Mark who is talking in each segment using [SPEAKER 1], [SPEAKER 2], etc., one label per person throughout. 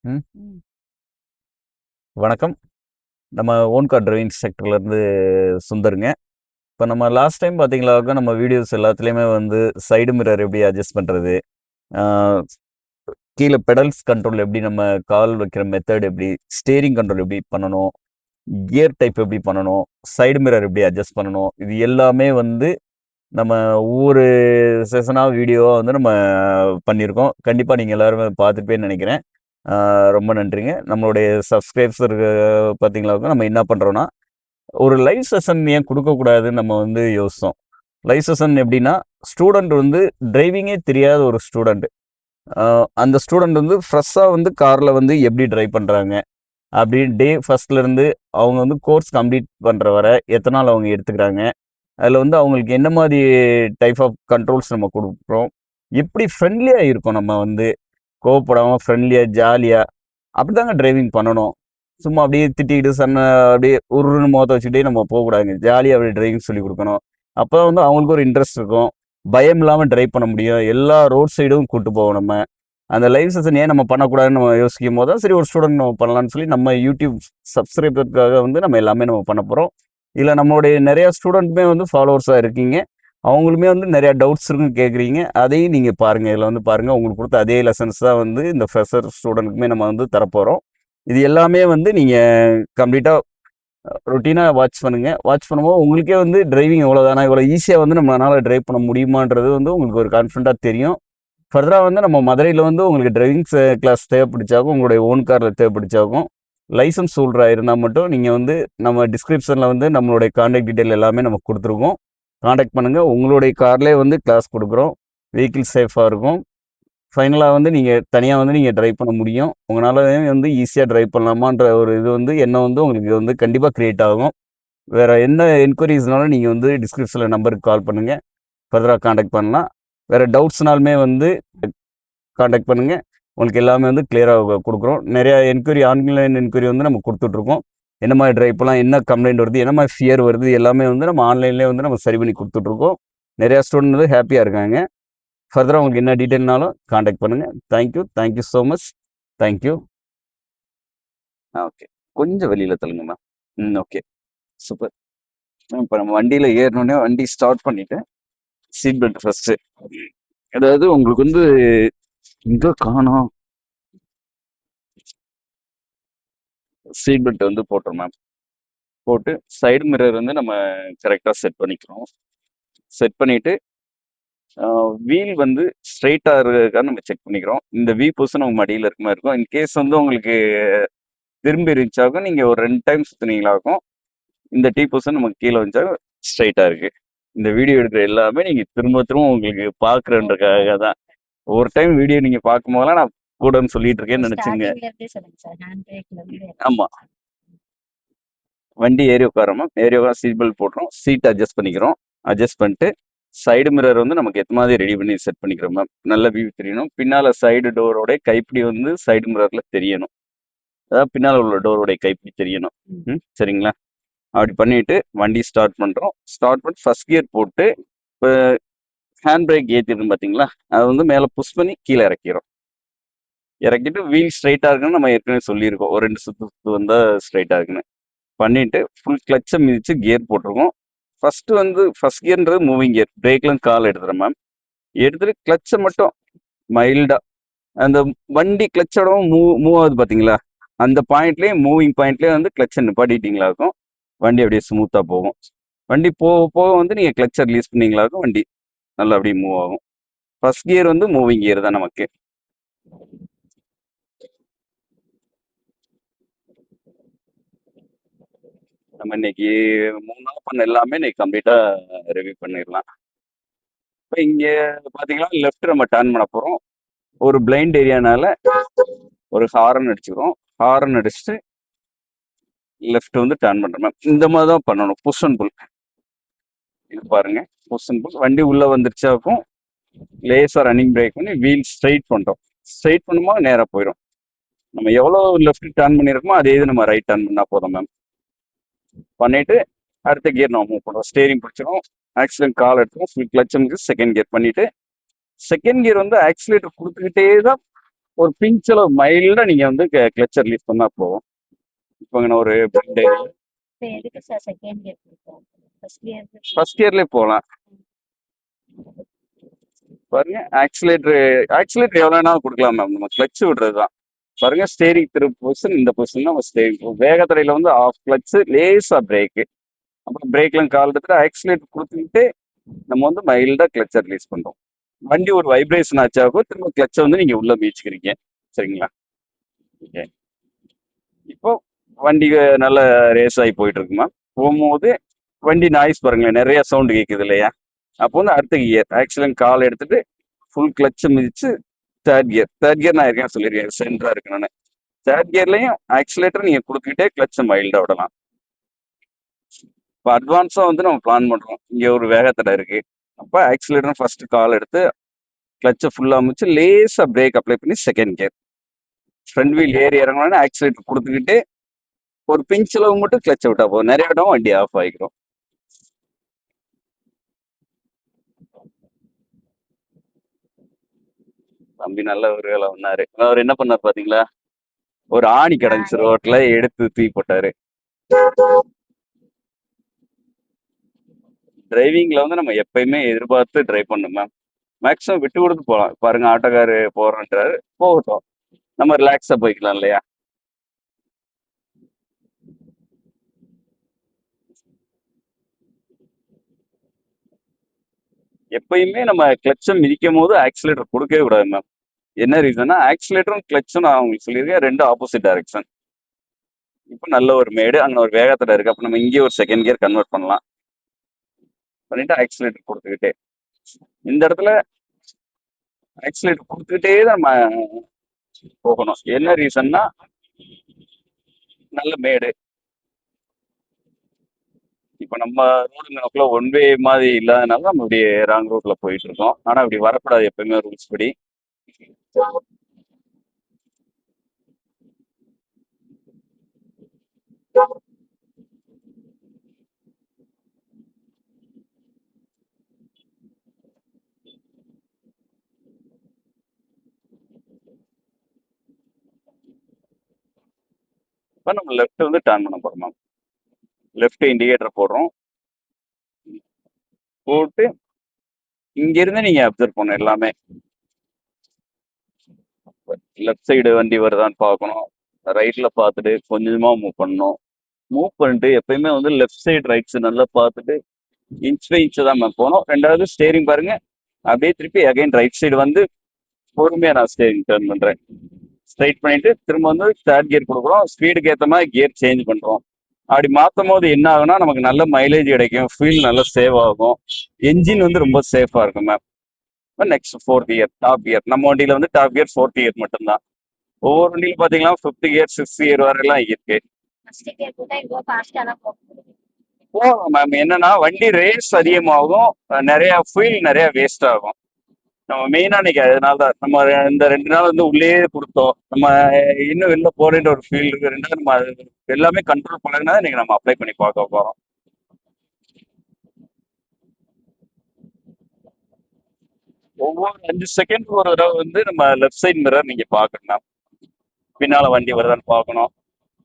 [SPEAKER 1] ம்.
[SPEAKER 2] ம்.
[SPEAKER 1] வணக்கம். நம்ம ஓன் கார் டிரைவிங் செக்டர்லேருந்து சுந்தருங்க. இப்போ நம்ம லாஸ்ட் டைம் பார்த்தீங்களாக்க, நம்ம வீடியோஸ் எல்லாத்துலேயுமே வந்து சைடு மிரர் எப்படி அட்ஜஸ்ட் பண்ணுறது, கீழே பெடல்ஸ் கண்ட்ரோல் எப்படி நம்ம கால் வைக்கிற மெத்தட் எப்படி, ஸ்டீரிங் கண்ட்ரோல் எப்படி பண்ணணும், கியர் டைப் எப்படி பண்ணணும், சைடு மிரர் எப்படி அட்ஜஸ்ட் பண்ணணும், இது எல்லாமே வந்து நம்ம ஒவ்வொரு செஷனாக வீடியோவாக வந்து நம்ம பண்ணியிருக்கோம். கண்டிப்பாக நீங்கள் எல்லாருமே பார்த்துருப்பேன்னு நினைக்கிறேன். ரொம்ப நன்றிங்க. நம்மளுடைய சப்ஸ்கிரைபர்ஸருக்கு பார்த்தீங்களாக்க, நம்ம என்ன பண்ணுறோன்னா, ஒரு லைவ் செஷன் ஏன் கொடுக்கக்கூடாதுன்னு நம்ம வந்து யோசித்தோம். லைவ் செஷன் எப்படின்னா, ஸ்டூடெண்ட் வந்து டிரைவிங்கே தெரியாத ஒரு ஸ்டூடெண்ட். அந்த ஸ்டூடெண்ட் வந்து ஃப்ரெஷ்ஷாக வந்து காரில் வந்து எப்படி டிரைவ் பண்ணுறாங்க, அப்படி டே ஃபர்ஸ்ட்லேருந்து அவங்க வந்து கோர்ஸ் கம்ப்ளீட் பண்ணுற வரை எத்தனை நாள் அவங்க எடுத்துக்கிறாங்க, அதில் வந்து அவங்களுக்கு என்ன மாதிரி டைப் ஆஃப் கண்ட்ரோல்ஸ் நம்ம கொடுக்குறோம், எப்படி ஃப்ரெண்ட்லியாக இருக்கும் நம்ம வந்து கோவப்படாமல் ஃப்ரெண்ட்லியாக ஜாலியாக அப்படிதாங்க டிரைவிங் பண்ணணும். சும்மா அப்படியே திட்டிக்கிட்டு அப்படியே உருன்னு முகத்தை வச்சுக்கிட்டே நம்ம போகக்கூடாதுங்க. ஜாலியாக அப்படியே டிரைவிங் சொல்லி கொடுக்கணும். அப்போ வந்து அவங்களுக்கு ஒரு இன்ட்ரெஸ்ட் இருக்கும். பயம் இல்லாமல் டிரைவ் பண்ண முடியும். எல்லா ரோட் சைடும் கூட்டு போவோம் நம்ம. அந்த லைவ் செஷன் ஏன் நம்ம பண்ணக்கூடாதுன்னு நம்ம யோசிக்கும் போது தான் சரி ஒரு ஸ்டூடெண்ட் நம்ம பண்ணலாம்னு சொல்லி நம்ம யூடியூப் சப்ஸ்கிரைபருக்காக வந்து நம்ம எல்லாமே நம்ம பண்ண போகிறோம். இதில் நம்மளுடைய நிறையா ஸ்டூடெண்ட்டுமே வந்து ஃபாலோவர்ஸாக இருக்கீங்க. அவங்களுமே வந்து நிறையா டவுட்ஸ் இருக்குன்னு கேட்குறீங்க. அதையும் நீங்கள் பாருங்கள். இதில் வந்து பாருங்கள். உங்களுக்கு கொடுத்த அதே லெசன்ஸ் தான் வந்து இந்த ஃப்ரெஷர் ஸ்டூடெண்ட்டுக்குமே நம்ம வந்து தரப்போகிறோம். இது எல்லாமே வந்து நீங்கள் கம்ப்ளீட்டாக ரொட்டீனாக வாட்ச் பண்ணுங்கள். வாட்ச் பண்ணும்போது உங்களுக்கே வந்து டிரைவிங் எவ்வளோதானா, இவ்வளோ ஈஸியாக வந்து நம்மளால் டிரைவ் பண்ண முடியுமான்றது வந்து உங்களுக்கு ஒரு கான்ஃபிடண்ட்டாக தெரியும். ஃபர்தராக வந்து நம்ம மதுரையில் வந்து உங்களுக்கு டிரைவிங் கிளாஸ் தேவைப்பிடிச்சாகும், உங்களுடைய ஓன் காரில் தேவைப்பிடிச்சாகும், லைசன்ஸ் ஹோல்டராக இருந்தால் மட்டும் நீங்கள் வந்து நம்ம டிஸ்கிரிப்ஷனில் வந்து நம்மளுடைய கான்டாக்ட் டீட்டெயில் எல்லாமே நம்ம கொடுத்துருக்கோம். கான்டாக்ட் பண்ணுங்கள். உங்களுடைய கார்லேயே வந்து கிளாஸ் கொடுக்குறோம். வெஹிக்கிள் சேஃபாக இருக்கும். ஃபைனலாக வந்து நீங்கள் தனியாக வந்து நீங்கள் டிரைவ் பண்ண முடியும். உங்களால் வந்து ஈஸியாக டிரைவ் பண்ணலாமான்ற ஒரு இது வந்து எண்ணம் வந்து உங்களுக்கு வந்து கண்டிப்பாக க்ரியேட் ஆகும். வேறு என்ன என்கொயரிஸ்னாலும் நீங்கள் வந்து டிஸ்கிரிப்ஷனில் நம்பருக்கு கால் பண்ணுங்கள். ஃபர்தராக கான்டாக்ட் பண்ணலாம். வேறு டவுட்ஸ்னாலுமே வந்து கான்டாக்ட் பண்ணுங்கள். உங்களுக்கு எல்லாமே வந்து கிளியராக கொடுக்குறோம். நிறையா என்கொயரி ஆன்லைன் என்கொயரி வந்து நம்ம கொடுத்துட்ருக்கோம். என்ன மாதிரி டிரைவ் பண்ணலாம், என்ன கம்ப்ளைண்ட் வருது, என்ன மாதிரி ஃபியர் வருது, எல்லாமே வந்து நம்ம ஆன்லைன்லேயே வந்து நம்ம சரி பண்ணி கொடுத்துட்ருக்கோம். நிறையா ஸ்டூடெண்ட் வந்து ஹாப்பியாக இருக்காங்க. ஃபர்தராக உங்களுக்கு என்ன டீட்டெயில்னாலும் கான்டாக்ட் பண்ணுங்கள். Thank you so much. Thank you. Okay. கொஞ்சம் வெளியில் தள்ளுங்க மேம். ஓகே. சூப்பர். இப்போ நம்ம வண்டியில் ஏறினோடனே வண்டி ஸ்டார்ட் பண்ணிவிட்டு சீட் பெல்ட் ஃபஸ்ட்டு. அதாவது உங்களுக்கு வந்து இங்கே காணோம். சீட் பெல்ட் வந்து போட்டுரும் மேம். போட்டு சைடு மிரர் வந்து நம்ம கரெக்டாக செட் பண்ணிக்கிறோம். செட் பண்ணிவிட்டு வீல் வந்து ஸ்ட்ரைட்டாக இருக்கான்னு நம்ம செக் பண்ணிக்கிறோம். இந்த வி பொசிஷன் உங்கள் மடியில் இருக்க மாதிரி இருக்கும். இன்கேஸ் வந்து உங்களுக்கு திரும்பி இருந்துச்சாக்கும் நீங்கள் ஒரு 2 டைம் சுற்றுனீங்களாக்கும் இந்த டீ பொசிஷன் நமக்கு கீழே வந்துச்சா ஸ்ட்ரைட்டாக இருக்குது. இந்த வீடியோ எடுக்கிற எல்லாமே நீங்கள் திரும்ப திரும்ப உங்களுக்கு பார்க்குறன்றக்காக தான். ஒரு டைம் வீடியோ நீங்கள் பார்க்கும் போதெல்லாம் நான் கூடன்னு சொல்லிட்டு இருக்கேன்னு நினச்சிங்க. ஆமாம். வண்டி ஏறி உட்காரோமா, ஏறி உட்கார சீட் பெல்ட் போட்டுரும். சீட் அட்ஜஸ்ட் பண்ணிக்கிறோம். அட்ஜஸ்ட் பண்ணிட்டு சைடு மிரர் வந்து நமக்கு ஏற்ற மாதிரி ரெடி பண்ணி செட் பண்ணிக்கிறோம் மேம். நல்ல வியூ தெரியணும். பின்னால் சைடு டோரோட கைப்பிடி வந்து சைடு மிரரில் தெரியணும். அதாவது பின்னால் உள்ள டோரோடைய கைப்பிடி தெரியணும். சரிங்களா? அப்படி பண்ணிட்டு வண்டி ஸ்டார்ட் பண்ணுறோம். ஸ்டார்ட் பண்ணி ஃபர்ஸ்ட் கியர் போட்டு இப்போ ஹேண்ட் பிரேக் ஏற்றிருக்கும் பார்த்தீங்களா, அதை வந்து மேலே புஷ் பண்ணி கீழே இறக்கிறோம். இறக்கிட்டு வீல் ஸ்ட்ரைட்டாக இருக்குன்னு நம்ம ஏற்கனவே சொல்லியிருக்கோம். ஒரு 2 சுற்று வந்தால் ஸ்ட்ரைட்டாக இருக்குன்னு பண்ணிட்டு ஃபுல் கிளச்சை மிதித்து கியர் போட்டிருக்கோம். ஃபர்ஸ்ட் கியர்ன்றது மூவிங் கியர். பிரேக்லாம் கால் எடுத்துகிறேன் மேம். எடுத்துட்டு கிளச்சை மட்டும் மைல்டாக அந்த வண்டி கிளச்சோட மூவ் ஆகுது பார்த்தீங்களா, அந்த பாயிண்ட்லேயே மூவிங் பாயிண்ட்லேயே வந்து கிளச்சை நிப்பாட்டிட்டீங்களா இருக்கும். வண்டி அப்படியே ஸ்மூத்தாக போகும். வண்டி போக போக வந்து நீங்கள் கிளச்சை ரிலீஸ் பண்ணீங்களா இருக்கும். வண்டி நல்லா அப்படியே மூவ் ஆகும். ஃபர்ஸ்ட் கியர் வந்து மூவிங் கியர் தான் நமக்கு. நம்ம இன்னைக்கு 3 நாள் பண்ண எல்லாமே இன்னைக்கு கம்ப்ளீட்டாக ரிவ்யூ பண்ணிடலாம். இப்போ இங்கே பார்த்தீங்கன்னா லெஃப்ட் நம்ம டர்ன் பண்ண போகிறோம். ஒரு பிளைண்ட் ஏரியானால ஒரு ஹாரன் அடிச்சுக்கிறோம். ஹாரன் அடிச்சுட்டு லெஃப்ட் வந்து டர்ன் பண்ணுறோம் மேம். இந்த மாதிரி தான் பண்ணணும். புஷ் அண்ட் புல். இது பாருங்க, புஷ் அண்ட் புல். வண்டி உள்ளே வந்துருச்சாக்கும் லேசாக ரன்னிங் பிரேக் பண்ணி வீல் ஸ்ட்ரைட் பண்ணுறோம். ஸ்ட்ரைட் பண்ணும்போது நேராக போயிடும். நம்ம எவ்வளோ லெஃப்ட் டர்ன் பண்ணியிருக்கோமோ அதே இது நம்ம ரைட் டர்ன் பண்ணால் போதும் மேம். பண்ணிட்டு அடுத்த கியர் நம்ம மூவ் பண்ணுறோம். ஸ்டேரிங் பிடிச்சிடும். ஆக்சிலேட் கால் எடுத்துரும். ஃபுல் கிளச் செகண்ட் கியர் பண்ணிட்டு செகண்ட் கியர் வந்து ஆக்சிலேட்டர் கொடுத்துக்கிட்டே தான் ஒரு பிஞ்சில் மைல்டா நீங்க வந்து கிளச்சர் ரிலீஸ் பண்ணா போதும். இப்போ நான் ஒரு ஃபர்ஸ்ட் இயர்லயே போகலாம் பாருங்க. ஆக்சிலேட்டர் எவ்வளோ வேணாலும் கொடுக்கலாம் மேம். நம்ம கிளச் விடுறது தான் பாருங்க. ஸ்டேரிங் திரு பொசிஷன் இந்த பொசிஷன் நம்ம ஸ்டேரிங் வேகத்தடையில வந்து ஆஃப் கிளச் லேசா பிரேக்கு, அப்புறம் பிரேக்லாம் கால் எடுத்துட்டு ஆக்சிலேட்டர் கொடுத்துக்கிட்டு நம்ம வந்து மைல்டா கிளச்சர் ரிலீஸ் பண்றோம். வண்டி ஒரு வைப்ரேஷன் ஆச்சாகும், திரும்ப கிளச்சை வந்து நீங்க உள்ள மீச்சுக்கிறீங்க. சரிங்களா? ஓகே. இப்போ வண்டி நல்ல ரேஸ் ஆகி போயிட்டு இருக்குமா போகும்போது வண்டி நாய்ஸ் பாருங்களேன், நிறைய சவுண்டு கேட்குது இல்லையா? அப்போ வந்து அடுத்த கியர் ஆக்சிடென்ட் கால் எடுத்துட்டு ஃபுல் கிளச்சை மிதிச்சு தேர்ட் கியர் நான் இருக்கேன் சொல்லியிருக்கேன் சென்டரா இருக்கணும்னு. தேர்ட் கியர்லையும் ஆக்சிலேட்டர் நீங்க கொடுத்துக்கிட்டே கிளச்சை மைல்டா விடலாம். இப்போ அட்வான்ஸா வந்து நம்ம பிளான் பண்றோம். இங்க ஒரு வேகத்தடை இருக்கு, அப்போ ஆக்சிலேட்டர் ஃபர்ஸ்ட் கால் எடுத்து கிளச்சை ஃபுல்லா அமைச்சு லேசா பிரேக் அப்ளை பண்ணி செகண்ட் கியர் ஃப்ரண்ட் வீல் ஏறி இறங்கணும்னு ஆக்சிலேட்டர் கொடுத்துக்கிட்டு ஒரு பிஞ்ச் அளவு மட்டும் கிளச்சை விட்டா போதும், நிறைய இடம் வண்டி ஆஃப் ஆகிக்கிறோம். தம்பி நல்ல ஒரு வேலை பண்ணாரு. அவர் என்ன பண்ணார் பாத்தீங்களா? ஒரு ஆணி கிடந்துச்சு ரோட்ல, எடுத்து தூக்கி போட்டாரு. டிரைவிங்ல வந்து நம்ம எப்பயுமே எதிர்பார்த்து டிரைவ் பண்ணணும் மேம். மேக்ஸிமம் விட்டு கொடுத்து போகலாம். பாருங்க, ஆட்டோக்காரு போறோன்றாரு, போகட்டும், நம்ம ரிலாக்ஸா போய்க்கலாம் இல்லையா? எப்பயுமே நம்ம கிளச்சை மிதிக்கும் போது ஆக்சிலேட்டர் கொடுக்கவே கூடாது மேம். என்ன ரீசன்னா, ஆக்சிலேட்டரும் கிளச்சும் நான் உங்களுக்கு சொல்லியிருக்கேன், ரெண்டு ஆப்போசிட் டைரக்ஷன். இப்போ நல்ல ஒரு மேடு, அங்கே ஒரு வேகத்தில் இருக்கு, அப்போ நம்ம இங்கே ஒரு செகண்ட் கியர் கன்வெர்ட் பண்ணலாம். பண்ணிட்டு ஆக்சிலேட்டர் கொடுத்துக்கிட்டே இந்த இடத்துல ஆக்சிலேட்டர் கொடுத்துக்கிட்டே தான் நம்ம போகணும். என்ன ரீசன்னா, நல்ல மேடு. இப்போ நம்ம ரோடு நமக்குள்ள ஒன் வே மாதிரி இல்லாதனால நம்ம அப்படியே ராங் ரூட்ல போயிட்டு இருக்கோம். ஆனா அப்படி வரக்கூடாது எப்பயுமே ரூல்ஸ் படி. இப்போ நம்ம லெஃப்ட் வந்து டர்ன் பண்ண போறோம் மேம். லெஃப்ட் இண்டிகேட்டர் போடுறோம், போட்டு இங்க இருந்து நீங்க அப்சர்வ் பண்ணணும் எல்லாமே. லெஃப்ட் சைடு வண்டி வருதான்னு பார்க்கணும், ரைட்ல பார்த்துட்டு கொஞ்சமா மூவ் பண்ணணும். மூவ் பண்ணிட்டு எப்பயுமே வந்து லெஃப்ட் சைடு ரைட் சைடு நல்லா பார்த்துட்டு இன்ச் பை இன்ச் தான் மேம் போகணும். ரெண்டாவது ஸ்டேரிங் பாருங்க, அப்படியே திருப்பி அகைன் ரைட் சைடு வந்து பொறுமையா நான் ஸ்டேரிங் டர்ன் பண்றேன். ஸ்ட்ரைட் பண்ணிட்டு திரும்ப வந்து தேர்ட் கியர் கொடுக்குறோம், ஸ்பீடுக்கு ஏற்ற மாதிரி கியர் சேஞ்ச் பண்றோம். அப்படி மாற்றும் போது என்ன ஆகுனா, நமக்கு நல்ல மைலேஜ் கிடைக்கும், ஃபீல் நல்லா சேவ் ஆகும், என்ஜின் வந்து ரொம்ப சேஃபா இருக்கும் ma'am. Next fourth gear top gear. நம்ம வண்டியில வந்து டாப் கியர் ஃபோர்த் கியர் மட்டும்தான். ஒவ்வொரு வண்டியில பாத்தீங்கன்னா ஃபிஃப்த் கியர் சிக்ஸ்த் கியர் வரையெல்லாம் இருக்கு. போகலாம் மேம். என்னன்னா வண்டி ரேஸ் அதிகமாகும், நிறைய ஃபீல் நிறைய வேஸ்ட் ஆகும். நம்ம மெயினா இன்னைக்கு அதனால தான் நம்ம இந்த 2 நாள் வந்து உள்ளே கொடுத்தோம். நம்ம இன்னும் வெளில போறேன்ற ஒரு ஃபீல் இருக்கு. ரெண்டாவது நம்ம எல்லாமே கண்ட்ரோல் பண்ணதுனா இன்னைக்கு நம்ம அப்ளை பண்ணி பார்க்க போறோம். ஒவ்வொரு 5 செகண்ட் ஒரு தடவை வந்து நம்ம லெஃப்ட் சைட் மிரர் நீங்க பார்க்கணும். பின்னால வண்டி வருதான்னு பார்க்கணும்.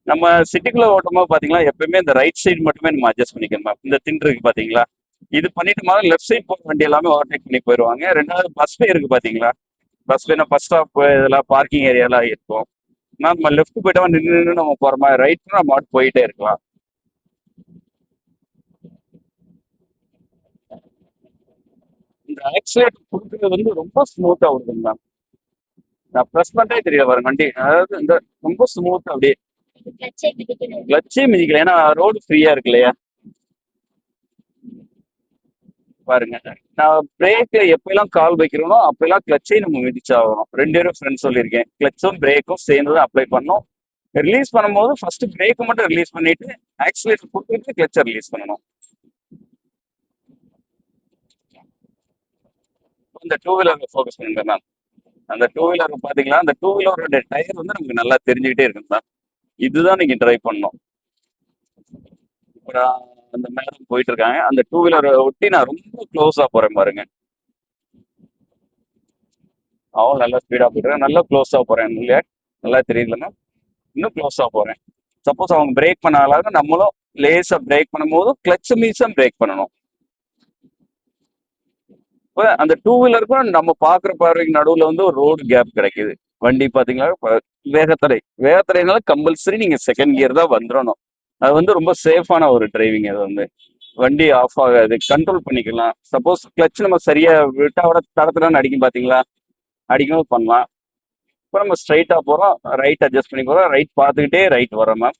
[SPEAKER 1] நம்ம சிட்டிக்குள்ள ஓட்டும்போது பாத்தீங்கன்னா எப்பயுமே இந்த ரைட் சைடு மட்டுமே நம்ம அட்ஜஸ்ட் பண்ணிக்கணும் மேம். இந்த திண்டு இருக்கு பாத்தீங்களா, இது பண்ணிட்டு மாதிரி லெஃப்ட் சைட் போற வண்டி எல்லாமே ஓவர்டேக் பண்ணி போயிடுவாங்க. ரெண்டாவது பஸ் வே இருக்கு பாத்தீங்களா, பஸ் வேணும் பஸ் ஸ்டாப் இதெல்லாம் பார்க்கிங் ஏரியாலாம் இருக்கும். நம்ம லெஃப்ட் போயிட்டோம் நின்று நின்று நம்ம போற மாதிரி, ரைட் நம்ம மட்டும் போயிட்டே இருக்கலாம். இந்த ஆக்சிலேட்டர் கொடுக்குறது வந்து ரொம்ப ஸ்மூத்தா வருதுங்க மேம். நான் ப்ரெஸ் பண்ணே தெரியல பாருங்க வண்டி, அதாவது இந்த ரொம்ப ஸ்மூத்தா அப்படியே கிளச்சே மிதிக்கல, ஏன்னா ரோடு ஃப்ரீயா இருக்கு இல்லையா? பாருங்க, நான் பிரேக்ல எப்பெல்லாம் கால் வைக்கிறோனோ அப்பெல்லாம் கிளச்சையும் நம்ம மிதிச்சாகணும். 2 பேரும் ஃப்ரெண்ட்ஸ் சொல்லியிருக்கேன், கிளச்சும் பிரேக்கும் சேர்ந்து தான் அப்ளை பண்ணணும். ரிலீஸ் பண்ணும்போது ஃபர்ஸ்ட் பிரேக்கை மட்டும் ரிலீஸ் பண்ணிட்டு ஆக்சிலேட்டர் கொடுத்துட்டு கிளச்சை ரிலீஸ் பண்ணணும். இந்த டூ வீலர் ஃபோக்கஸ் பண்ணுங்க மேம். அந்த டூ வீலர் பாத்தீங்களா, அந்த டூ வீலரோட டயர் வந்து நமக்கு நல்லா தெரிஞ்சுக்கிட்டே இருக்கும் மேம். இதுதான் நீங்க ட்ரைவ் பண்ணணும். இப்போ நான் அந்த மேடம் போயிட்டு இருக்காங்க, அந்த டூ வீலரை ஒட்டி நான் ரொம்ப க்ளோஸா போறேன் பாருங்க. அவன் நல்லா ஸ்பீடா போயிட்டு நல்லா க்ளோஸா போறேன் இல்லையா? நல்லா தெரியுதுலன்னா இன்னும் க்ளோஸா போறேன். சப்போஸ் அவங்க பிரேக் பண்ணாலும் நம்மளும் லேசா பிரேக் பண்ணும்போது கிளச் மீசா பிரேக் பண்ணணும். இப்ப அந்த டூ வீலருக்கும் நம்ம பாக்குற பார்வைக்கு நடுவுல வந்து ஒரு ரோடு கேப் கிடைக்குது. வண்டி பாத்தீங்களா வேகத்தடை வேகத்தடைனால கம்பல்சரி நீங்க செகண்ட் கியர் தான் வந்துடணும். அது வந்து ரொம்ப சேஃபான ஒரு டிரைவிங். அது வந்து வண்டி ஆஃப் ஆகாது, கண்ட்ரோல் பண்ணிக்கலாம். சப்போஸ் கிளச் நம்ம சரியா விட்டா விட தடத்துல அடிக்கும் பாத்தீங்களா, அடிக்கவும் பண்ணலாம். இப்போ நம்ம ஸ்ட்ரைட்டா போறோம், ரைட் அட்ஜஸ்ட் பண்ணி போறோம், ரைட் பார்த்துக்கிட்டே ரைட் வரோம் மேம்.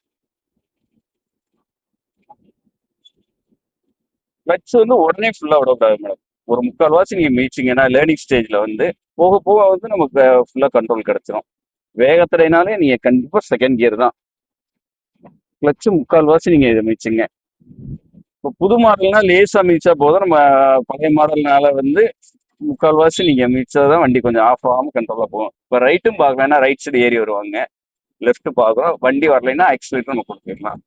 [SPEAKER 1] கிளச் வந்து உடனே ஃபுல்லா விடக்கூடாது மேடம். ஒரு முக்கால் வாசி நீங்க மீச்சிங்கன்னா லேர்னிங் ஸ்டேஜ்ல வந்து போக போக வந்து நமக்கு ஃபுல்லா கண்ட்ரோல் கிடைச்சிரும். வேகத்தடைனாலே நீங்க கண்டிப்பா செகண்ட் கியர் தான். கிளச் முக்கால் வாசி நீங்க இதை மீச்சுங்க. இப்போ புது மாடல்னா லேசா மீச்சா போதும். நம்ம பழைய மாடல்னால வந்து முக்கால்வாசி நீங்க மிச்சாதான் வண்டி கொஞ்சம் ஆஃப் ஆகாம கண்ட்ரோலா போகும். இப்போ ரைட்டும் பார்க்கலாம், ஏன்னா ரைட் சைடு ஏறி வருவாங்க. லெஃப்ட் பார்க்குறோம், வண்டி வரலைன்னா ஆக்சிலேட்டர் நம்ம கொடுத்துக்கலாம்.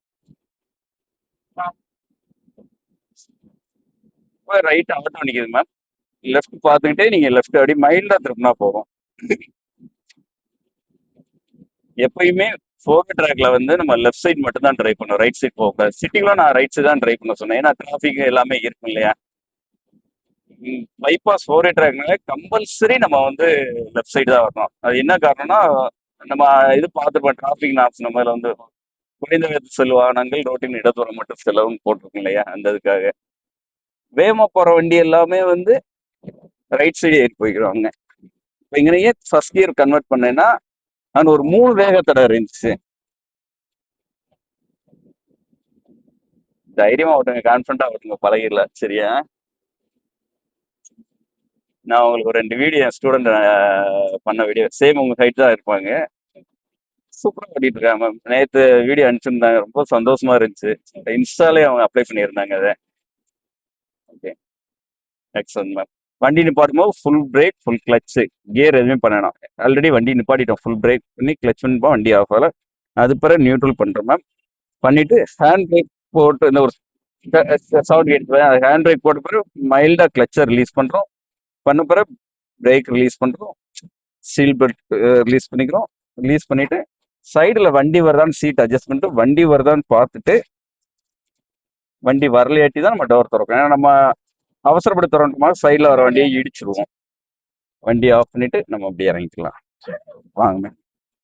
[SPEAKER 1] இப்போ ரைட் ஆட்டோ நிற்கிது மேம். லெஃப்ட் பார்த்துக்கிட்டே நீங்க லெஃப்ட் அப்படி மைல்டா திருப்பினா போதும். எப்பயுமே ஃபோர் ட்ராக்ல வந்து நம்ம லெஃப்ட் சைடு மட்டும் தான் டிரைவ் பண்ணணும், ரைட் சைடு போகக்கூடாது. சிட்டிக்குள்ள நான் ரைட் சைடு தான் டிரைவ் பண்ண சொன்னேன், ஏன்னா டிராஃபிக் எல்லாமே இருக்கும் இல்லையா. பைபாஸ் ஃபோர் ட்ராக்னால கம்பல்சரி நம்ம வந்து லெஃப்ட் சைடு தான் வரணும். அது என்ன காரணம்னா நம்ம இது பார்த்துருப்போம், டிராஃபிக் நாப்ஸ் நம்ம இதுல வந்து குறைந்த வேகத்தில் செல்லும் வாகனங்கள் ரோட்டின் இடதுபுறம் மட்டும் செல்லவும் போட்டிருக்கும் இல்லையா, அந்த இதுக்காக வேகமா போற வண்டி எல்லாமே வந்து ரைட் சைடு ஏறி போய்க்கிறாங்க. இப்போ இங்கனையே ஃபர்ஸ்ட் கியர் கன்வெர்ட் பண்ணேன்னா நான் ஒரு 3 வேகத்தடை இருந்துச்சு. தைரியமா ஓட்டுங்க, கான்ஃபிடண்டா ஓட்டுங்க, பழகிடல சரியா. நான் உங்களுக்கு ஒரு 2 வீடியோ ஸ்டூடெண்ட் பண்ண வீடியோ சேம் உங்க ஹைட் தான் இருப்பாங்க, சூப்பரா ஓட்டிட்டு இருக்காங்க மேம். நேற்று வீடியோ அனுப்பிச்சிருந்தாங்க, ரொம்ப சந்தோஷமா இருந்துச்சு. இன்ஸ்டாலே அவங்க அப்ளை பண்ணியிருந்தாங்க அதை. Okay, excellent ma'am. வண்டி நிப்பாட்டும் போது full break full clutch, gear எதுவுமே பண்ணணும். ஆல்ரெடி வண்டி நிப்பாட்டிட்டோம், ஃபுல் பிரேக் பண்ணி கிளச் பண்ணிப்போம், வண்டி ஆஃப் ஆகல. அது பிறகு நியூட்ரல் பண்றோம் மேம். பண்ணிட்டு ஹேண்ட் பிரேக் போட்டு இந்த ஒரு சவுண்ட் கேட்டு ஹேண்ட் பிரேக் போட்ட பிறகு மைல்டா கிளச்சை ரிலீஸ் பண்றோம். பண்ண பிறகு பிரேக் ரிலீஸ் பண்றோம், சீல் பெல்ட் ரிலீஸ் பண்ணிக்கிறோம். ரிலீஸ் பண்ணிட்டு சைடுல வண்டி வருதான்னு சீட் அட்ஜஸ்ட் பண்ணிட்டு வண்டி வருதான்னு பார்த்துட்டு, வண்டி வரலையாட்டி தான் நம்ம டோர் திறக்கணும். ஏன்னா நம்ம அவசரப்பட்டு திறந்துட்டோமா சைடில் வர வண்டியை இடிச்சிருவோம். வண்டி ஆஃப் பண்ணிட்டு நம்ம அப்படியே இறங்கிக்கலாம். வாங்க.